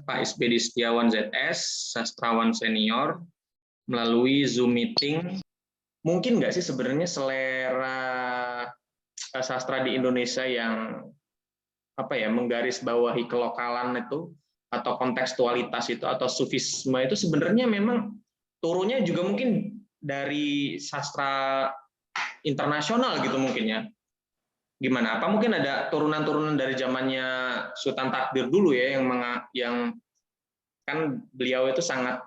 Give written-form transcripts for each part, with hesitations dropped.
Pak Isbedi Setiawan ZS, sastrawan senior, melalui Zoom meeting. Mungkin nggak sih sebenarnya selera sastra di Indonesia yang menggarisbawahi kelokalan itu atau kontekstualitas itu atau sufisme itu sebenarnya memang turunnya juga mungkin dari sastra internasional gitu mungkin ya. Gimana? Apa mungkin ada turunan-turunan dari zamannya Sultan Takdir dulu ya yang kan beliau itu sangat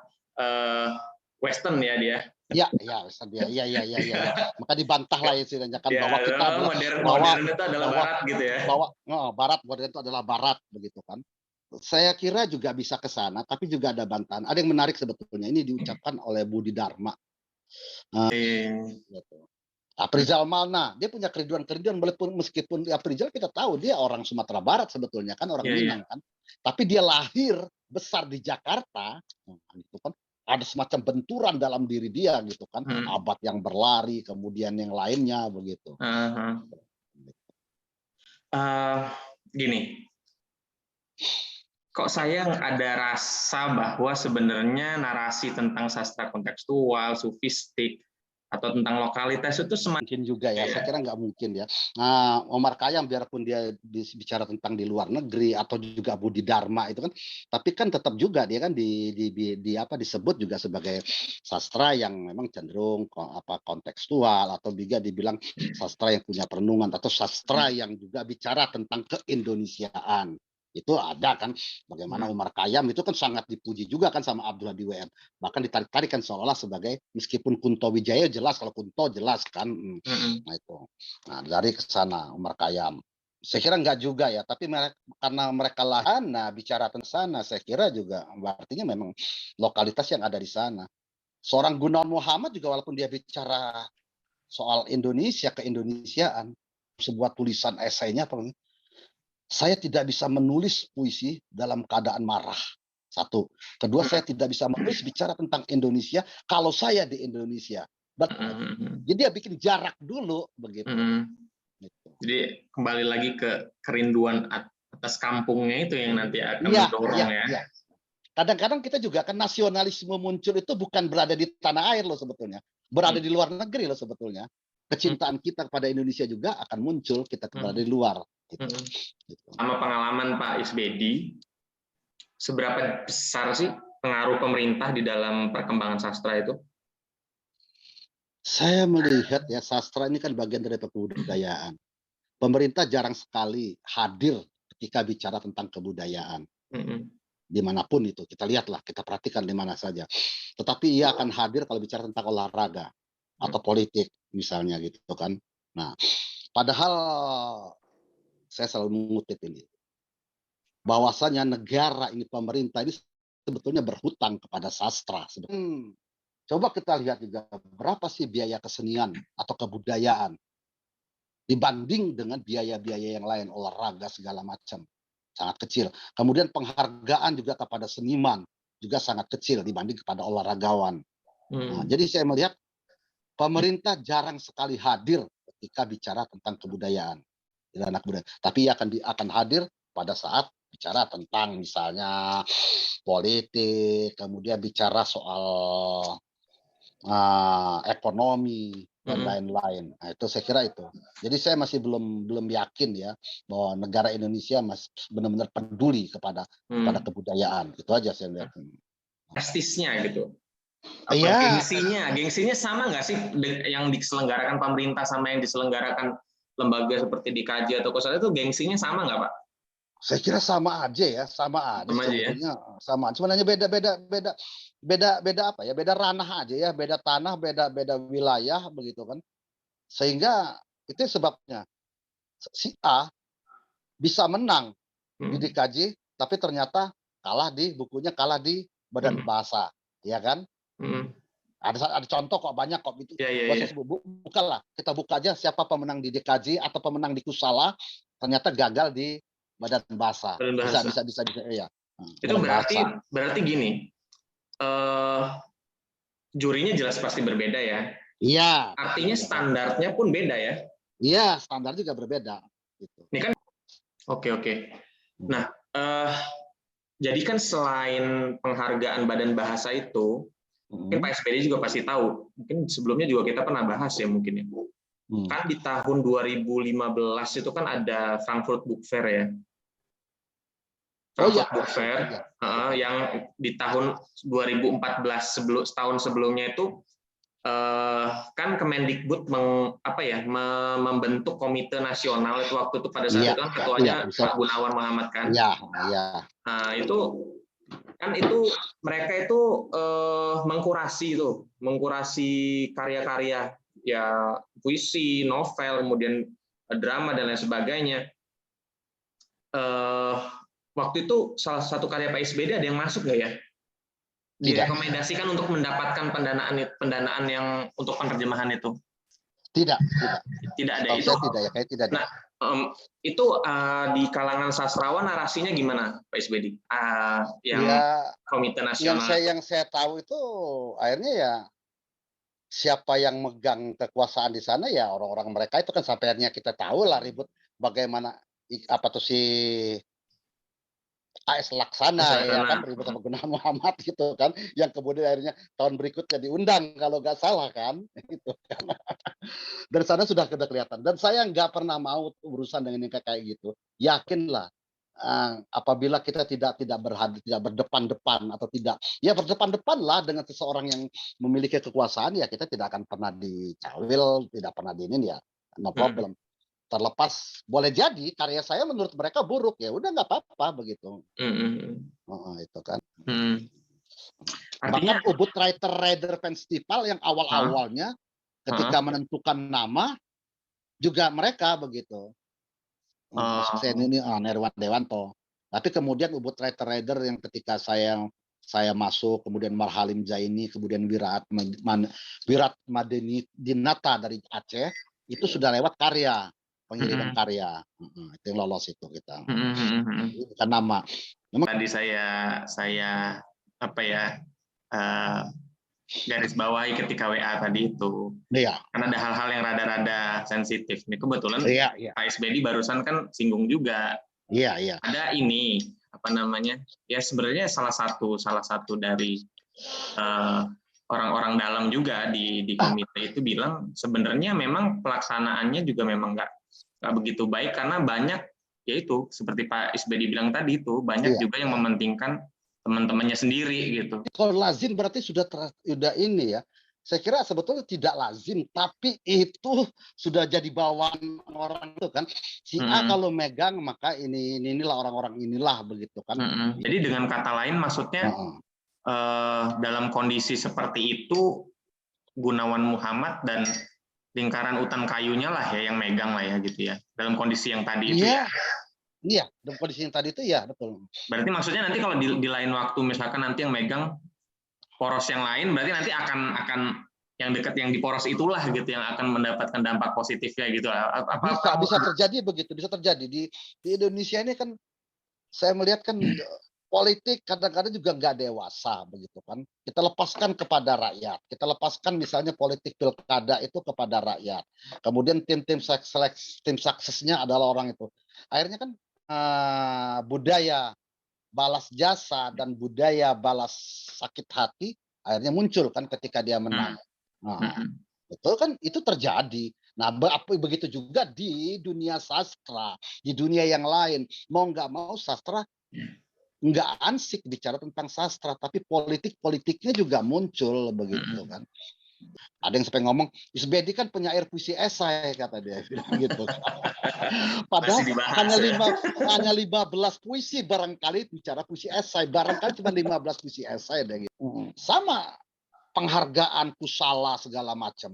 Western ya dia. Ya, maka dibantah lah istilahnya kan bahwa kita adalah modern itu adalah barat gitu ya. Modern itu adalah barat begitu kan. Saya kira juga bisa ke sana, tapi juga ada bantahan. Ada yang menarik sebetulnya ini diucapkan oleh Budi Dharma. Gitu. Afrizal Malna, dia punya kerinduan meskipun Afrizal kita tahu dia orang Sumatera Barat sebetulnya kan orang Minang kan, tapi dia lahir besar di Jakarta, gitu kan. Ada semacam benturan dalam diri dia gitu kan, abad yang berlari, kemudian yang lainnya begitu. Gini, kok saya ada rasa bahwa sebenarnya narasi tentang sastra kontekstual, sufistik, atau tentang lokalitas itu semakin juga ya, saya kira nggak mungkin ya. Nah, Omar Khayyam biarpun dia bicara tentang di luar negeri atau juga Budi Dharma itu kan, tapi kan tetap juga dia kan disebut juga sebagai sastra yang memang cenderung kontekstual atau juga dibilang sastra yang punya perenungan atau sastra yang juga bicara tentang keindonesiaan. Itu ada kan, bagaimana Omar Khayyam itu kan sangat dipuji juga kan sama Abdul Hadi WM, bahkan ditarik-tarik kan seolah-olah sebagai meskipun Kunto Wijaya jelas, kalau Kunto jelas kan. Nah itu, nah dari ke sana Omar Khayyam saya kira enggak juga ya, tapi karena mereka bicara tentang sana, saya kira juga artinya memang lokalitas yang ada di sana. Seorang Gunawan Muhammad juga walaupun dia bicara soal Indonesia, keindonesiaan, sebuah tulisan esainya saya tidak bisa menulis puisi dalam keadaan marah. Satu. Kedua, saya tidak bisa menulis bicara tentang Indonesia kalau saya di Indonesia. Jadi dia bikin jarak dulu begitu. Jadi kembali lagi ke kerinduan atas kampungnya itu yang nanti akan mendorong ya. Kadang-kadang kita juga kan nasionalisme muncul itu bukan berada di tanah air loh sebetulnya. Berada di luar negeri loh sebetulnya. Kecintaan kita kepada Indonesia juga akan muncul kita berada di luar. Sama pengalaman Pak Isbedi, seberapa besar sih pengaruh pemerintah di dalam perkembangan sastra itu? Saya melihat ya sastra ini kan bagian dari kebudayaan. Pemerintah jarang sekali hadir ketika bicara tentang kebudayaan. Dimanapun itu, kita lihatlah, kita perhatikan di mana saja. Tetapi ia akan hadir kalau bicara tentang olahraga atau politik misalnya gitu kan. Nah, padahal saya selalu mengutip ini, bahwasanya negara ini, pemerintah ini sebetulnya berhutang kepada sastra. Coba kita lihat juga berapa sih biaya kesenian atau kebudayaan dibanding dengan biaya-biaya yang lain, olahraga segala macam, sangat kecil. Kemudian penghargaan juga kepada seniman juga sangat kecil dibanding kepada olahragawan. Nah, jadi saya melihat pemerintah jarang sekali hadir ketika bicara tentang kebudayaan. Tapi akan hadir pada saat bicara tentang misalnya politik, kemudian bicara soal ekonomi dan lain-lain. Nah, itu saya kira itu. Jadi saya masih belum yakin ya bahwa negara Indonesia masih benar-benar peduli kepada kebudayaan. Itu aja saya lihat. Prestisnya gitu. Gengsinya sama nggak sih yang diselenggarakan pemerintah sama yang diselenggarakan lembaga seperti DKJ atau Kosal itu gengsinya sama nggak Pak? Saya kira sama aja ya, sama aja sebetulnya, sama. Cuma hanya beda apa ya? Beda ranah aja ya, beda tanah, beda wilayah begitu kan. Sehingga itu sebabnya si A bisa menang di DKJ, tapi ternyata bukunya kalah di Badan Bahasa, ya kan? Ada contoh kok, banyak kok itu. Bukalah, kita buka aja siapa pemenang di DKJ atau pemenang di Kusala, ternyata gagal di Badan Bahasa. Bisa ya. Itu berarti gini. Jurinya jelas pasti berbeda ya. Iya. Artinya standarnya pun beda ya. Iya, standar juga berbeda. Gitu. Ini kan. Oke. Nah, Jadi kan selain penghargaan Badan Bahasa itu, mungkin Pak SPD juga pasti tahu. Mungkin sebelumnya juga kita pernah bahas ya mungkin ya. Kan di tahun 2015 itu kan ada Frankfurt Book Fair ya. Frankfurt Book Fair yang di tahun 2014 setahun sebelumnya itu kan Kemendikbud membentuk komite nasional itu waktu itu pada saat itu kan ketuanya Pak Gunawan Muhammad kan. Nah, itu mereka itu mengkurasi karya-karya ya puisi, novel, kemudian drama dan lain sebagainya. Waktu itu salah satu karya Pak SBD ada yang masuk nggak ya? Direkomendasikan untuk mendapatkan pendanaan yang untuk penerjemahan itu? Tidak ada itu. Tidak. Nah, itu di kalangan sastrawan narasinya gimana, Pak SBD? Yang komite nasional. Yang saya tahu itu akhirnya ya siapa yang megang kekuasaan di sana ya orang-orang mereka itu kan, sampai akhirnya kita tahu lah ribut bagaimana apa tuh si AS Laksana ya kan, ribut sama Gunawan Muhammad gitu kan, yang kemudian akhirnya tahun berikutnya diundang kalau nggak salah kan, gitu kan. Dan sana sudah kelihatan. Dan saya nggak pernah mau urusan dengan yang kayak gitu. Yakinlah apabila kita tidak berdepan-depan atau tidak ya berdepan-depan lah dengan seseorang yang memiliki kekuasaan, ya kita tidak akan pernah dicawil, tidak pernah diinin, ya no problem. Terlepas boleh jadi karya saya menurut mereka buruk, ya udah nggak apa-apa begitu. Itu kan. Bahkan Ubud Writer Festival yang awal-awalnya ketika menentukan nama juga mereka begitu. Saya ini Nerwan Dewanto. Tapi kemudian Ubud Writer yang ketika saya masuk, kemudian Marhalim Zaini, kemudian Wirat Madeni Dinata dari Aceh, itu sudah lewat karya, pengiriman karya. Itu yang lolos itu kita. Bukan nama. Tadi saya garis bawahi ketika WA tadi itu. Karena ada hal-hal yang rada-rada sensitif. Ini kebetulan Pak SBD barusan kan singgung juga. Ada ini ya sebenarnya salah satu dari orang-orang dalam juga di komite itu bilang sebenarnya memang pelaksanaannya juga memang nggak begitu baik, karena banyak yaitu seperti Pak SBD bilang tadi itu banyak juga yang mementingkan teman-temannya sendiri gitu. Kalau lazim berarti sudah ini ya. Saya kira sebetulnya tidak lazim, tapi itu sudah jadi bawaan orang itu kan. Si A kalau megang maka inilah orang-orang inilah begitu kan. Jadi dengan kata lain maksudnya dalam kondisi seperti itu Gunawan Muhammad dan lingkaran utan kayunya lah ya yang megang lah ya gitu ya. Dalam kondisi yang tadi itu ya. Iya, dalam kondisi yang tadi itu ya betul. Berarti maksudnya nanti kalau di lain waktu misalkan nanti yang megang poros yang lain, berarti nanti akan yang dekat yang di poros itulah gitu yang akan mendapatkan dampak positifnya gitu. Bisa terjadi begitu, bisa terjadi di Indonesia ini kan. Saya melihat kan politik kadang-kadang juga nggak dewasa begitu kan. Kita lepaskan kepada rakyat. Kita lepaskan misalnya politik pilkada itu kepada rakyat. Kemudian tim suksesnya adalah orang itu. Akhirnya kan budaya balas jasa dan budaya balas sakit hati akhirnya muncul kan ketika dia menang. Betul kan, itu terjadi. Nah, begitu juga di dunia sastra, di dunia yang lain. Mau nggak mau sastra nggak ansik bicara tentang sastra, tapi politiknya juga muncul begitu kan. Ada yang sampai ngomong, SBD kan penyair puisi esai, kata dia bilang gitu. Padahal hanya 15 puisi barangkali bicara puisi esai, barangkali cuma 15 puisi esai deh gitu. Sama penghargaan Kusala segala macam.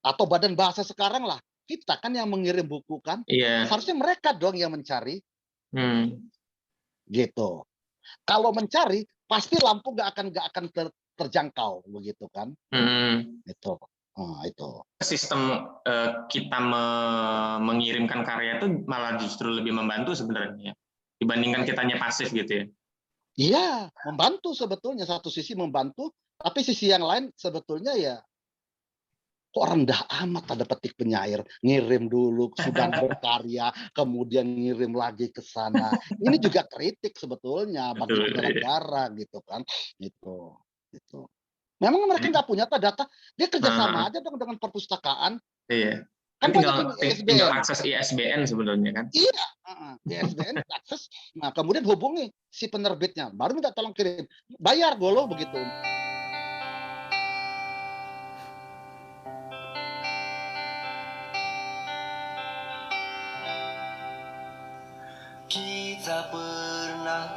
Atau Badan Bahasa sekarang lah, kita kan yang mengirim buku kan, harusnya mereka dong yang mencari. Gitu. Kalau mencari pasti lampu nggak akan terjangkau begitu kan. Itu sistem kita mengirimkan karya itu malah justru lebih membantu sebenarnya dibandingkan kitanya pasif gitu ya. Iya, membantu sebetulnya, satu sisi membantu, tapi sisi yang lain sebetulnya ya kok rendah amat tanda petik penyair, ngirim dulu sudah berkarya, kemudian ngirim lagi ke sana. Ini juga kritik sebetulnya bagi Betul, iya. penyelenggara gitu kan, gitu, gitu. Memang mereka Jadi nggak punya data, dia heeh, kerjasama aja dong dengan perpustakaan, iya. Kan kan tinggal banyak yang tinggal ISBN. akses ISBN sebenarnya kan. Iya, heeh, ISBN akses, nah kemudian hubungi si penerbitnya, baru minta tolong kirim, bayar golo begitu. Kita pernah